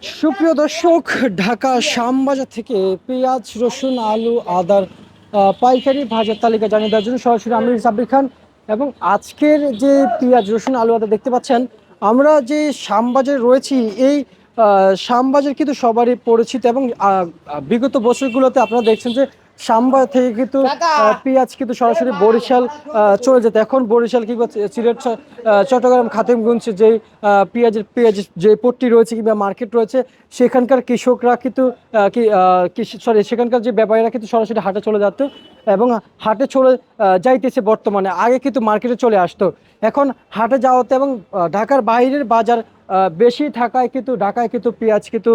সুপ্রিয় দর্শক, ঢাকা শ্যামবাজার থেকে পেঁয়াজ, রসুন, আলু, আদার পাইকারি বাজার তালিকা জানিয়ে দেওয়ার জন্য সরাসরি আমি সাব্বির খান। এবং আজকের যে পেঁয়াজ, রসুন, আলু, আদা দেখতে পাচ্ছেন, আমরা যে শ্যামবাজারে রয়েছি, এই শ্যামবাজার কিন্তু সবারই পরিচিত। এবং বিগত বছরগুলোতে আপনারা দেখছেন যে শ্যামবাজার থেকে কিন্তু পেঁয়াজ কিন্তু সরাসরি বরিশাল চলে যেত। এখন বরিশাল কিংবা সিলেট, চট্টগ্রাম, খাদিমগঞ্জ যে পেঁয়াজের যে পট্টি রয়েছে কিংবা মার্কেট রয়েছে, সেখানকার কৃষকরা কিন্তু সেখানকার যে ব্যাপারীরা কিন্তু সরাসরি হাটে চলে যেত এবং হাটে চলে যাইতেছে। বর্তমানে আগে কিন্তু মার্কেটে চলে আসতো, এখন হাটে যাওয়াতে এবং ঢাকার বাইরের বাজার বেশি থাকায় কিন্তু ঢাকায় কিন্তু পেঁয়াজ কিন্তু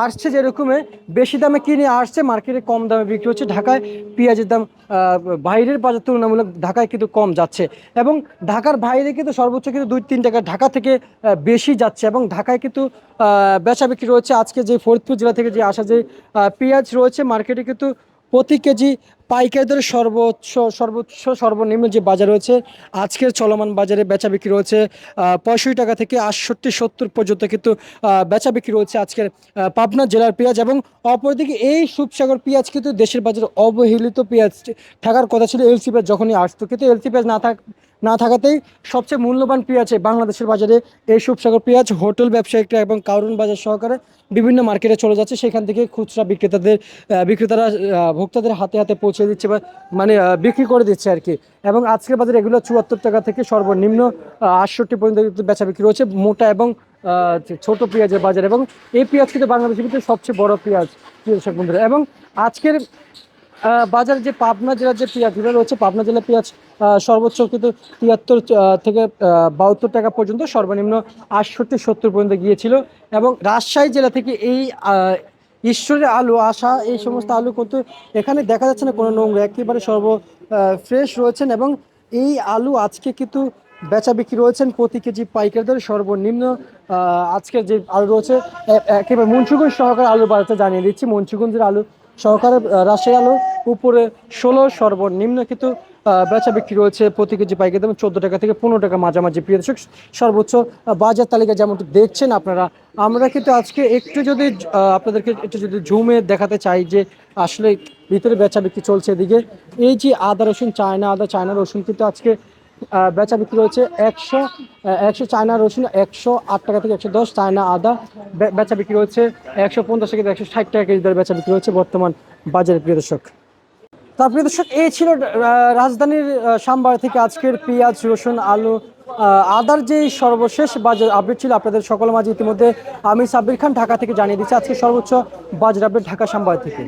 আসছে, যেরকমে বেশি দামে কিনে আসছে, মার্কেটে কম দামে বিক্রি হচ্ছে। ঢাকায় পেঁয়াজের দাম বাইরের বাজার তুলনামূলক ঢাকায় কিন্তু কম যাচ্ছে। এবং ঢাকার বাইরে কিন্তু সর্বোচ্চ কিন্তু 2-3 টাকা ঢাকা থেকে বেশি যাচ্ছে। এবং ঢাকায় কিন্তু বেচা বিক্রি রয়েছে। আজকে যে ফরিদপুর জেলা থেকে যে আসা যে পেঁয়াজ রয়েছে, মার্কেটে কিন্তু প্রতি কেজি পাইকারি দরে সর্বোচ্চ সর্বনিম্ন যে বাজার রয়েছে, আজকের চলমান বাজারে বেচা বিক্রি রয়েছে 65 টাকা থেকে 68-70 পর্যন্ত কিন্তু বেচা বিক্রি রয়েছে আজকের পাবনা জেলার পেঁয়াজ। এবং অপরদিকে এই সুপসাগর পেঁয়াজ কিন্তু দেশের বাজারে অবহেলিত পেঁয়াজ থাকার কথা ছিল এলসি পেঁয়াজ যখনই আসতো, কিন্তু এলসি পেঁয়াজ না থাকাতেই সবচেয়ে মূল্যবান পেঁয়াজ বাংলাদেশের বাজারে এই সুপসাগর পেঁয়াজ হোটেল ব্যবসায়িকরা এবং কারণ বাজার সহকারে বিভিন্ন মার্কেটে চলে যাচ্ছে। সেখান থেকে খুচরা বিক্রেতারা ভোক্তাদের হাতে হাতে পৌঁছে দিচ্ছে বা মানে বিক্রি করে দিচ্ছে আর কি। এবং আজকের বাজারে এগুলো 74 টাকা থেকে সর্বনিম্ন 68 পর্যন্ত বেচা বিক্রি রয়েছে মোটা এবং ছোট পেঁয়াজের বাজার। এবং এই পেঁয়াজ কিন্তু বাংলাদেশের ভিতরে সবচেয়ে বড় পেঁয়াজ, প্রিয় দর্শক বন্ধুরা। এবং আজকের বাজারে যে পাবনা জেলার যে পেঁয়াজগুলো রয়েছে, পাবনা জেলার পেঁয়াজ সর্বোচ্চ কিন্তু 73 থেকে 72 টাকা পর্যন্ত, সর্বনিম্ন 68-70 পর্যন্ত গিয়েছিল। এবং রাজশাহী জেলা থেকে এই ঈশ্বরের আলু আসা, এই সমস্ত আলু কিন্তু এখানে দেখা যাচ্ছে না কোনো নোংরা, একেবারে ফ্রেশ রয়েছেন। এবং এই আলু আজকে কিন্তু বেচা বিক্রি রয়েছেন প্রতি কেজি পাইকারি দরে সর্বনিম্ন আজকের যে আলু রয়েছে একেবারে মুন্সিগঞ্জ সহকারে আলু বাজারটা জানিয়ে দিচ্ছি। মুন্সিগঞ্জের আলু সহকারে রাজশাহী আলু উপরে 16, সর্বনিম্ন কিন্তু বেচা বিক্রি রয়েছে প্রতি কেজি পাইকারি দাম 14 টাকা থেকে 15 টাকা মাঝামাঝি। প্রিয় দর্শক, সর্বোচ্চ বাজার তালিকা যেমনটি দেখছেন আপনারা, আমরা কিন্তু আজকে একটু যদি আপনাদেরকে একটু যদি জুমে দেখাতে চাই যে আসলে ভিতরে বেচা বিক্রি চলছে। এদিকে এই যে আদা রসুন, চায়না রসুন কিন্তু আজকে বেচা বিক্রি রয়েছে 100 চায়না রসুন 108 টাকা থেকে 110, চায়না আদা বেচা বিক্রি হচ্ছে 150 থেকে 160 টাকা কেজি দরে বেচা বিক্রি হচ্ছে বর্তমান বাজারে। প্রিয় দর্শক, তারপরে দর্শক, এই ছিল রাজধানীর শ্যামবাজার থেকে আজকের পেঁয়াজ, রসুন, আলু, আদার যে সর্বশেষ বাজার আপডেট ছিল আপনাদের সকলের মাঝে। ইতিমধ্যে আমি সাব্বির খান ঢাকা থেকে জানিয়ে দিচ্ছি আজকে সর্বোচ্চ বাজার আপডেট ঢাকা শ্যামবাজার থেকে।